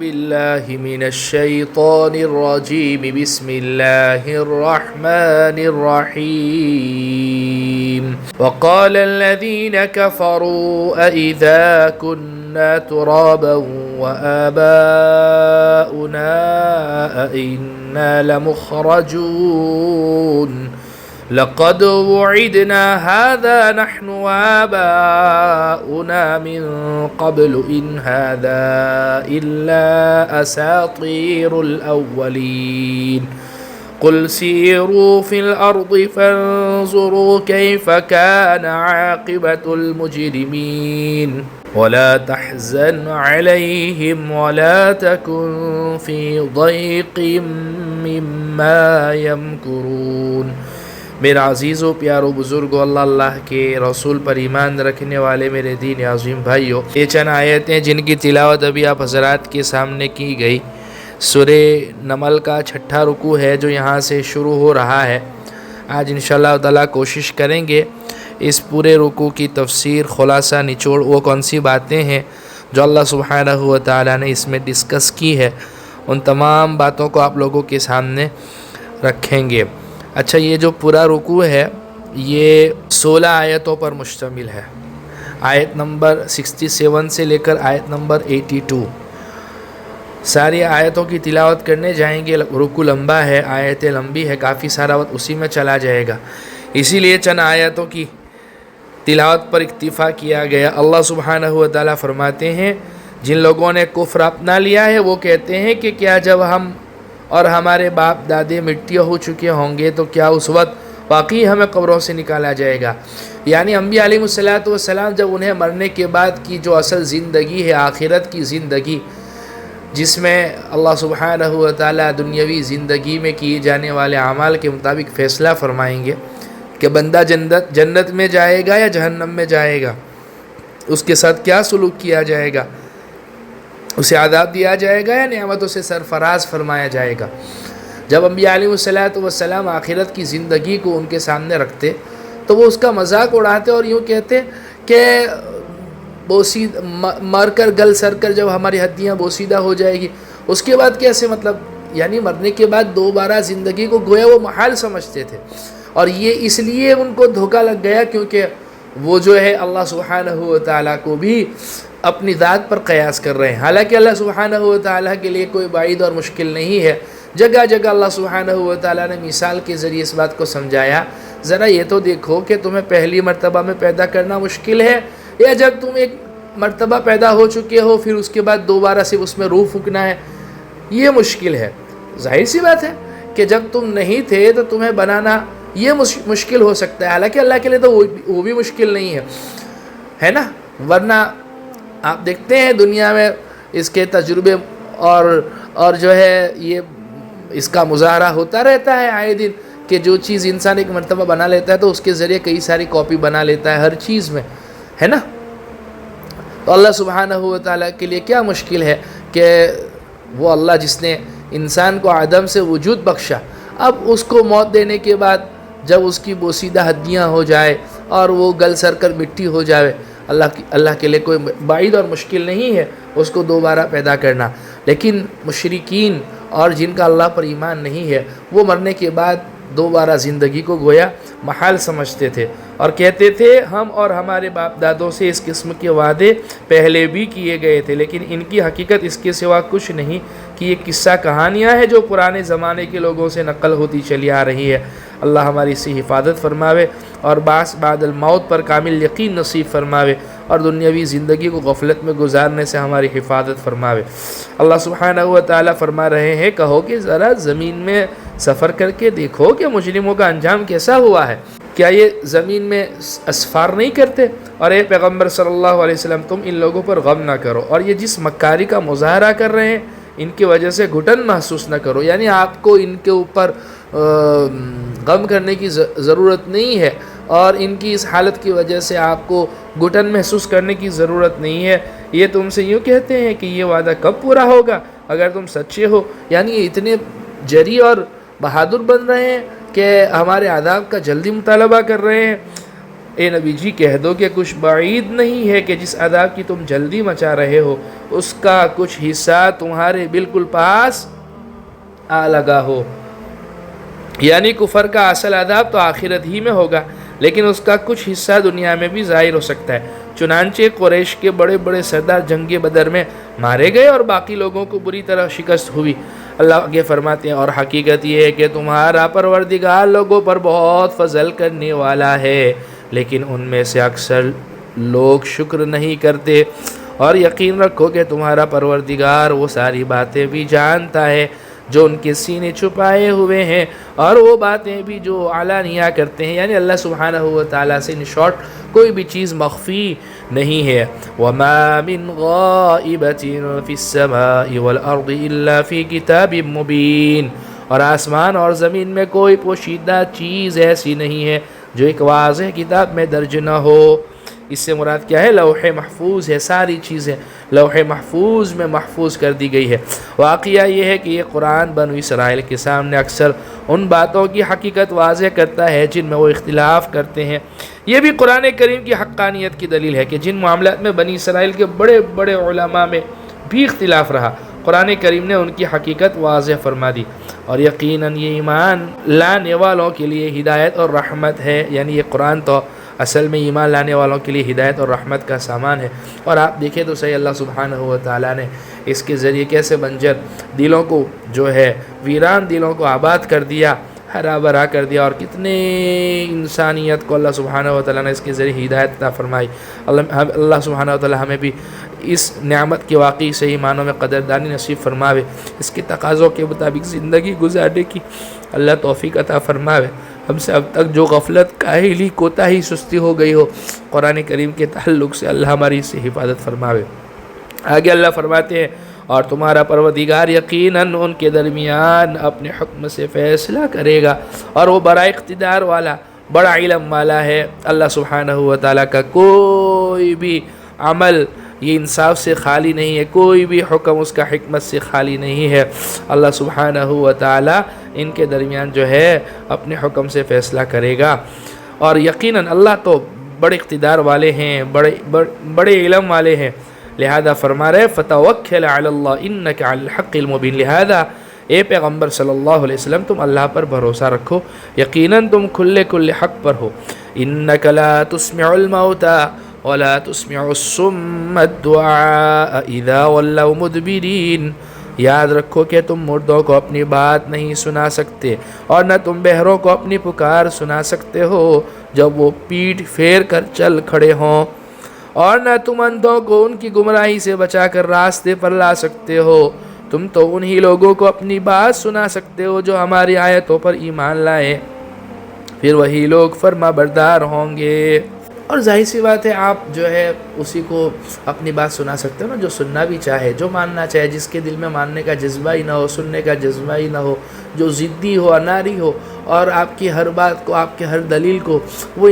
بالله من الشيطان الرجيم بسم الله الرحمن الرحيم وقال الذين كفروا أإذا كنا ترابا وآباؤنا أإنا لمخرجون لقد وعدنا هذا نحن وآباؤنا من قبل إن هذا إلا أساطير الأولين قل سيروا في الأرض فانظروا كيف كان عاقبة المجرمين ولا تحزن عليهم ولا تكن في ضيق مما يمكرون۔ میرا عزیز و پیارو بزرگو، اللہ کے رسول پر ایمان رکھنے والے میرے دین عظیم بھائیو، یہ چند آیتیں جن کی تلاوت ابھی آپ حضرات کے سامنے کی گئی، سورہ نمل کا 6واں رکوع ہے جو یہاں سے شروع ہو رہا ہے۔ آج انشاءاللہ تعالیٰ کوشش کریں گے اس پورے رکوع کی تفسیر، خلاصہ، نچوڑ، وہ کون سی باتیں ہیں جو اللہ سبحانہ و تعالیٰ نے اس میں ڈسکس کی ہے، ان تمام باتوں کو آپ لوگوں کے سامنے رکھیں گے۔ اچھا، یہ جو پورا رکوع ہے یہ 16 آیتوں پر مشتمل ہے۔ آیت نمبر 67 سے لے کر آیت نمبر 82 ساری آیتوں کی تلاوت کرنے جائیں گے۔ رکوع لمبا ہے، آیتیں لمبی ہے، کافی سارا وقت اسی میں چلا جائے گا، اسی لیے چند آیتوں کی تلاوت پر اکتفا کیا گیا۔ اللہ سبحانہ و تعالیٰ فرماتے ہیں جن لوگوں نے کفر اپنا لیا ہے وہ کہتے ہیں کہ کیا جب ہم اور ہمارے باپ دادے مٹی ہو چکے ہوں گے تو کیا اس وقت واقعی ہمیں قبروں سے نکالا جائے گا؟ یعنی انبیاء علیہ السلام جب انہیں مرنے کے بعد کی جو اصل زندگی ہے، آخرت کی زندگی، جس میں اللہ سبحانہ و تعالیٰ دنیاوی زندگی میں کیے جانے والے اعمال کے مطابق فیصلہ فرمائیں گے کہ بندہ جنت میں جائے گا یا جہنم میں جائے گا، اس کے ساتھ کیا سلوک کیا جائے گا، اسے عذاب دیا جائے گا یا نعمتوں سے سرفراز فرمایا جائے گا۔ جب انبیاء علیہ السلام آخرت کی زندگی کو ان کے سامنے رکھتے تو وہ اس کا مذاق اڑاتے اور یوں کہتے کہ مر کر گل سر کر جب ہماری ہڈیاں بوسیدہ ہو جائے گی اس کے بعد کیسے، مطلب یعنی مرنے کے بعد دوبارہ زندگی کو گویا وہ محال سمجھتے تھے، اور یہ اس لیے ان کو دھوکہ لگ گیا کیونکہ وہ جو ہے اللہ سبحانہ و تعالیٰ کو بھی اپنی ذات پر قیاس کر رہے ہیں، حالانکہ اللہ سبحانہ و تعالیٰ کے لیے کوئی بعید اور مشکل نہیں ہے۔ جگہ جگہ اللہ سبحانہ و تعالیٰ نے مثال کے ذریعے اس بات کو سمجھایا، ذرا یہ تو دیکھو کہ تمہیں پہلی مرتبہ میں پیدا کرنا مشکل ہے یا جب تم ایک مرتبہ پیدا ہو چکے ہو پھر اس کے بعد دوبارہ صرف اس میں روح پھونکنا ہے، یہ مشکل ہے۔ ظاہر سی بات ہے کہ جب تم نہیں تھے تو تمہیں بنانا یہ مشکل ہو سکتا ہے، حالانکہ اللہ کے لیے تو وہ بھی مشکل نہیں ہے نا؟ ورنہ آپ دیکھتے ہیں دنیا میں اس کے تجربے اور جو ہے یہ اس کا مظاہرہ ہوتا رہتا ہے آئے دن کہ جو چیز انسان ایک مرتبہ بنا لیتا ہے تو اس کے ذریعے کئی ساری کاپی بنا لیتا ہے ہر چیز میں، ہے نا؟ تو اللہ سبحانہ و تعالیٰ کے لیے کیا مشکل ہے کہ وہ اللہ جس نے انسان کو عدم سے وجود بخشا، اب اس کو موت دینے کے بعد جب اس کی بوسیدہ ہڈیاں ہو جائے اور وہ گل سر کر مٹی ہو جائے، اللہ کے لیے کوئی بعید اور مشکل نہیں ہے اس کو دوبارہ پیدا کرنا۔ لیکن مشرکین اور جن کا اللہ پر ایمان نہیں ہے وہ مرنے کے بعد دوبارہ زندگی کو گویا محال سمجھتے تھے اور کہتے تھے ہم اور ہمارے باپ دادوں سے اس قسم کے وعدے پہلے بھی کیے گئے تھے، لیکن ان کی حقیقت اس کے سوا کچھ نہیں کہ یہ قصہ کہانیاں ہیں جو پرانے زمانے کے لوگوں سے نقل ہوتی چلی آ رہی ہے۔ اللہ ہماری اس سے حفاظت فرماوے اور بعد الموت پر کامل یقین نصیب فرماوے اور دنیاوی زندگی کو غفلت میں گزارنے سے ہماری حفاظت فرماوے۔ اللہ سبحانہ و تعالیٰ فرما رہے ہیں کہو کہ ذرا زمین میں سفر کر کے دیکھو کہ مجرموں کا انجام کیسا ہوا ہے، کیا یہ زمین میں اسفار نہیں کرتے؟ اور اے پیغمبر صلی اللہ علیہ وسلم تم ان لوگوں پر غم نہ کرو اور یہ جس مکاری کا مظاہرہ کر رہے ہیں ان کی وجہ سے گھٹن محسوس نہ کرو، یعنی آپ کو ان کے اوپر غم کرنے کی ضرورت نہیں ہے اور ان کی اس حالت کی وجہ سے آپ کو گھٹن محسوس کرنے کی ضرورت نہیں ہے۔ یہ تم سے یوں کہتے ہیں کہ یہ وعدہ کب پورا ہوگا اگر تم سچے ہو، یعنی یہ اتنے جری اور بہادر بن رہے ہیں کہ ہمارے عذاب کا جلدی مطالبہ کر رہے ہیں۔ اے نبی جی کہہ دو کہ کچھ بعید نہیں ہے کہ جس عذاب کی تم جلدی مچا رہے ہو اس کا کچھ حصہ تمہارے بالکل پاس آ لگا ہو. یعنی کفر کا اصل عذاب تو آخرت ہی میں ہوگا، لیکن اس کا کچھ حصہ دنیا میں بھی ظاہر ہو سکتا ہے. چنانچہ قریش کے بڑے بڑے سردار جنگ بدر میں مارے گئے اور باقی لوگوں کو بری طرح شکست ہوئی. اللہ آگے فرماتے ہیں اور حقیقت یہ ہے کہ تمہارا پروردگار لوگوں پر بہت فضل کرنے والا ہے، لیکن ان میں سے اکثر لوگ شکر نہیں کرتے. اور یقین رکھو کہ تمہارا پروردگار وہ ساری باتیں بھی جانتا ہے جو ان کے سینے چھپائے ہوئے ہیں اور وہ باتیں بھی جو علانیہ کرتے ہیں. یعنی اللہ سبحانہ و تعالیٰ سے ان شارٹ کوئی بھی چیز مخفی نہیں ہے. وَمَا مِنْ غَائِبَةٍ فِي السَّمَاءِ وَالْأَرْضِ إِلَّا فِي كِتَابٍ مُبِينٍ. اور آسمان اور زمین میں کوئی پوشیدہ چیز ایسی نہیں ہے جو ایک واضح کتاب میں درج نہ ہو. اس سے مراد کیا ہے؟ لوح محفوظ ہے، ساری چیزیں لوح محفوظ میں محفوظ کر دی گئی ہے. واقعہ یہ ہے کہ یہ قرآن بنو اسرائیل کے سامنے اکثر ان باتوں کی حقیقت واضح کرتا ہے جن میں وہ اختلاف کرتے ہیں. یہ بھی قرآن کریم کی حقانیت کی دلیل ہے کہ جن معاملات میں بنی اسرائیل کے بڑے بڑے علماء میں بھی اختلاف رہا، قرآن کریم نے ان کی حقیقت واضح فرما دی. اور یقیناً یہ ایمان لانے والوں کے لیے ہدایت اور رحمت ہے. یعنی یہ قرآن تو اصل میں ایمان لانے والوں کے لیے ہدایت اور رحمت کا سامان ہے. اور آپ دیکھیں تو صحیح اللہ سبحانہ و تعالیٰ نے اس کے ذریعے کیسے بنجر دلوں کو جو ہے ویران دلوں کو آباد کر دیا، ہرا بھرا کر دیا، اور کتنے انسانیت کو اللہ سبحانہ و تعالیٰ نے اس کے ذریعے ہدایت عطا فرمائی. اللہ سبحانہ و تعالیٰ ہمیں بھی اس نعمت کے واقعی صحیح معنوں میں قدردانی نصیب فرماوے، اس کے تقاضوں کے مطابق زندگی گزارنے کی اللہ توفیق عطا فرماوے. ہم سے اب تک جو غفلت، کاہلی، کوتاہی، سستی ہو گئی ہو قرآن کریم کے تعلق سے اللہ ہماری اس سے حفاظت فرماوے. آگے اللہ فرماتے ہیں اور تمہارا پروردگار یقیناً ان کے درمیان اپنے حکم سے فیصلہ کرے گا اور وہ بڑا اقتدار والا، بڑا علم والا ہے. اللہ سبحانہ و تعالیٰ کا کوئی بھی عمل یہ انصاف سے خالی نہیں ہے، کوئی بھی حکم اس کا حکمت سے خالی نہیں ہے. اللہ سبحانہ و تعالیٰ ان کے درمیان جو ہے اپنے حکم سے فیصلہ کرے گا. اور یقیناً اللہ تو بڑے اقتدار والے ہیں، بڑے علم والے ہیں. لہذا فرما رہے فَتَوَكَّلْ عَلَى اللَّهِ إِنَّكَ عَلَى الْحَقِّ الْمُبِينِ. لہذا اے پیغمبر صلی اللہ علیہ وسلم تم اللہ پر بھروسہ رکھو، یقیناً تم کھلے حق پر ہو. إِنَّكَ لَا تُسْمِعُ الْمَوْتَى وَلَا تُسْمِعُ الصُّمَّ الدُّعَاءَ إِذَا وَلَّوْا مُدْبِرِينَ. یاد رکھو کہ تم مردوں کو اپنی بات نہیں سنا سکتے اور نہ تم بہروں کو اپنی پکار سنا سکتے ہو جب وہ پیٹھ پھیر کر چل کھڑے ہوں، اور نہ تم اندھوں کو ان کی گمراہی سے بچا کر راستے پر لا سکتے ہو. تم تو انہی لوگوں کو اپنی بات سنا سکتے ہو جو ہماری آیتوں پر ایمان لائے، پھر وہی لوگ فرما بردار ہوں گے. اور ظاہر سی بات ہے آپ جو ہے اسی کو اپنی بات سنا سکتے ہو نا جو سننا بھی چاہے، جو ماننا چاہے، جس کے دل میں ماننے کا جذبہ ہی نہ ہو، سننے کا جذبہ ہی نہ ہو، جو ضدی ہو، اناری ہو اور آپ کی ہر بات کو، آپ کے ہر دلیل کو وہ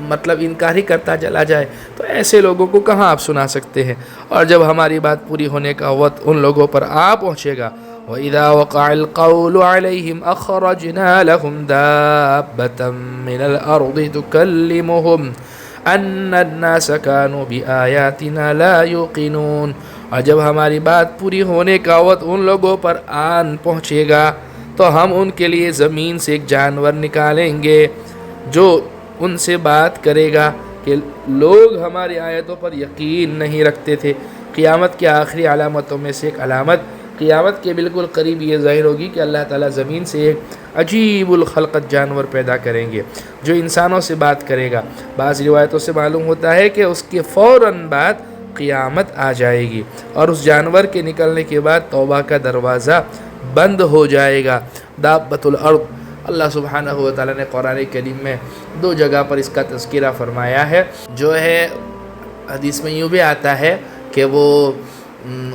مطلب انکار ہی کرتا چلا جائے، تو ایسے لوگوں کو کہاں آپ سنا سکتے ہیں. اور جب ہماری بات پوری ہونے کا وقت ان لوگوں پر آ پہنچے گا وَإِذَا وَقَعَ الْقَوْلُ عَلَيْهِمْ أَخْرَجْنَا لَهُمْ دَابَّةً مِّنَ الْأَرْضِ تُكَلِّمُهُمْ أَنَّ النَّاسَ كَانُوا بِآيَاتِنَا لَا يُوقِنُونَ. اور جب ہماری بات پوری ہونے کا وقت ان لوگوں پر آن پہنچے گا تو ہم ان کے لیے زمین سے ایک جانور نکالیں گے جو ان سے بات کرے گا کہ لوگ ہماری آیتوں پر یقین نہیں رکھتے تھے. قیامت کی آخری علامتوں میں سے ایک علامت قیامت کے بالکل قریب یہ ظاہر ہوگی کہ اللہ تعالیٰ زمین سے ایک عجیب الخلقت جانور پیدا کریں گے جو انسانوں سے بات کرے گا. بعض روایتوں سے معلوم ہوتا ہے کہ اس کے فوراً بعد قیامت آ جائے گی اور اس جانور کے نکلنے کے بعد توبہ کا دروازہ بند ہو جائے گا. دابۃ الارض اللہ سبحانہ و تعالیٰ نے قرآن کریم میں 2 جگہ پر اس کا تذکرہ فرمایا ہے. جو ہے حدیث میں یوں بھی آتا ہے کہ وہ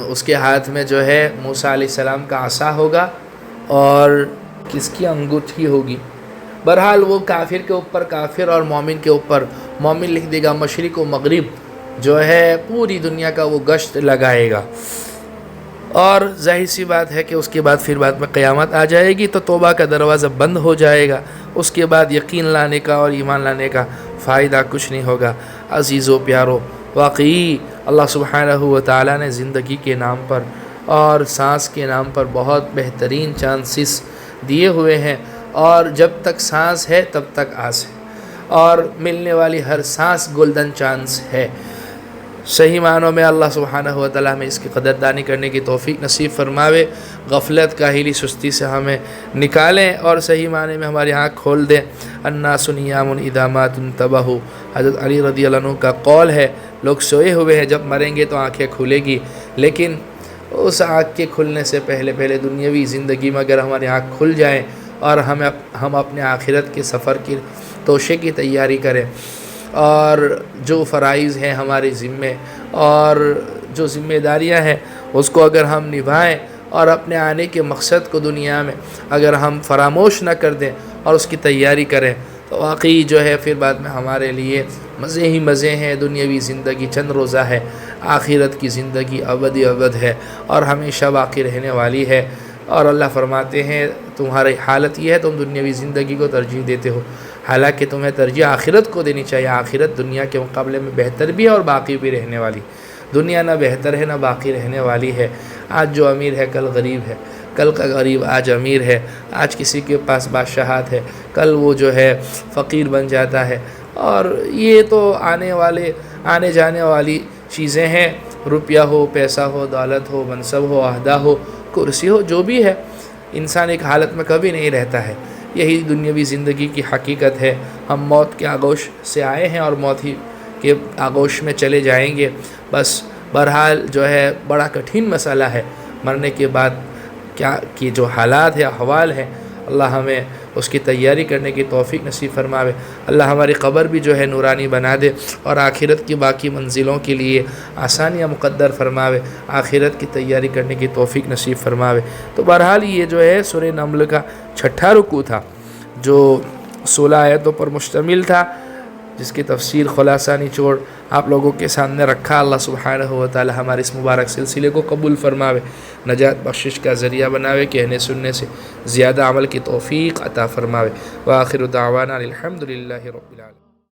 اس کے ہاتھ میں جو ہے موسیٰ علیہ السلام کا عصا ہوگا اور کس کی انگوٹھی ہوگی. بہرحال وہ کافر کے اوپر کافر اور مومن کے اوپر مومن لکھ دے گا. مشرق و مغرب جو ہے پوری دنیا کا وہ گشت لگائے گا. اور ظاہر سی بات ہے کہ اس کے بعد پھر بعد میں قیامت آ جائے گی تو توبہ کا دروازہ بند ہو جائے گا. اس کے بعد یقین لانے کا اور ایمان لانے کا فائدہ کچھ نہیں ہوگا۔ عزیزو پیارو، واقعی اللہ سبحانہ و تعالیٰ نے زندگی کے نام پر اور سانس کے نام پر بہت بہترین چانسز دیے ہوئے ہیں، اور جب تک سانس ہے تب تک آس ہے، اور ملنے والی ہر سانس گولڈن چانس ہے۔ صحیح معنوں میں اللہ سبحانہ و تعالیٰ ہمیں اس کی قدردانی کرنے کی توفیق نصیب فرماوے، غفلت کاہلی سستی سے ہمیں نکالیں اور صحیح معنی میں ہماری آنکھ کھول دیں۔ الناس نیام اذا مات انتبہوا، حضرت علی رضی اللہ عنہ کا قول ہے، لوگ سوئے ہوئے ہیں، جب مریں گے تو آنکھیں کھلے گی، لیکن اس آنکھ کے کھلنے سے پہلے دنیاوی زندگی میں اگر ہماری آنکھ کھل جائیں اور ہم اپنے آخرت کے سفر کی توشے کی تیاری کریں، اور جو فرائض ہیں ہمارے ذمے اور جو ذمہ داریاں ہیں اس کو اگر ہم نبھائیں اور اپنے آنے کے مقصد کو دنیا میں اگر ہم فراموش نہ کر دیں اور اس کی تیاری کریں، تو واقعی جو ہے پھر بعد میں ہمارے لیے مزے ہی مزے ہیں۔ دنیاوی زندگی چند روزہ ہے، آخرت کی زندگی ابدی ابد ہے اور ہمیشہ باقی رہنے والی ہے۔ اور اللہ فرماتے ہیں تمہاری حالت یہ ہے تم دنیاوی زندگی کو ترجیح دیتے ہو، حالانکہ تمہیں ترجیح آخرت کو دینی چاہیے۔ آخرت دنیا کے مقابلے میں بہتر بھی ہے اور باقی بھی رہنے والی۔ دنیا نہ بہتر ہے نہ باقی رہنے والی ہے۔ آج جو امیر ہے کل غریب ہے، کل کا غریب آج امیر ہے، آج کسی کے پاس بادشاہت ہے، کل وہ جو ہے فقیر بن جاتا ہے، اور یہ تو آنے جانے والی چیزیں ہیں۔ روپیہ ہو، پیسہ ہو، دولت ہو، منصب ہو، عہدہ ہو، کرسی ہو، جو بھی ہے، انسان ایک حالت میں کبھی نہیں رہتا ہے۔ یہی دنیاوی زندگی کی حقیقت ہے۔ ہم موت کے آغوش سے آئے ہیں اور موت ہی کے آغوش میں چلے جائیں گے۔ بس بہرحال جو ہے بڑا کٹھن مسئلہ ہے مرنے کے بعد کیا کی جو حالات ہے، احوال ہے، اللہ ہمیں اس کی تیاری کرنے کی توفیق نصیب فرماوے۔ اللہ ہماری قبر بھی جو ہے نورانی بنا دے اور آخرت کی باقی منزلوں کے لیے آسانیاں مقدر فرماوے، آخرت کی تیاری کرنے کی توفیق نصیب فرماوے۔ تو بہرحال یہ جو ہے سورہ نمل کا 6واں رکوع تھا، جو 16 آیتوں پر مشتمل تھا، جس کی تفسیر خلاصہ نچوڑ آپ لوگوں کے سامنے رکھا۔ اللہ سبحانہ و تعالی ہمارے اس مبارک سلسلے کو قبول فرماوے، نجات بخشش کا ذریعہ بناوے، کہنے سننے سے زیادہ عمل کی توفیق عطا فرماوے۔ وآخر دعوانا الحمدللہ رب العالمین۔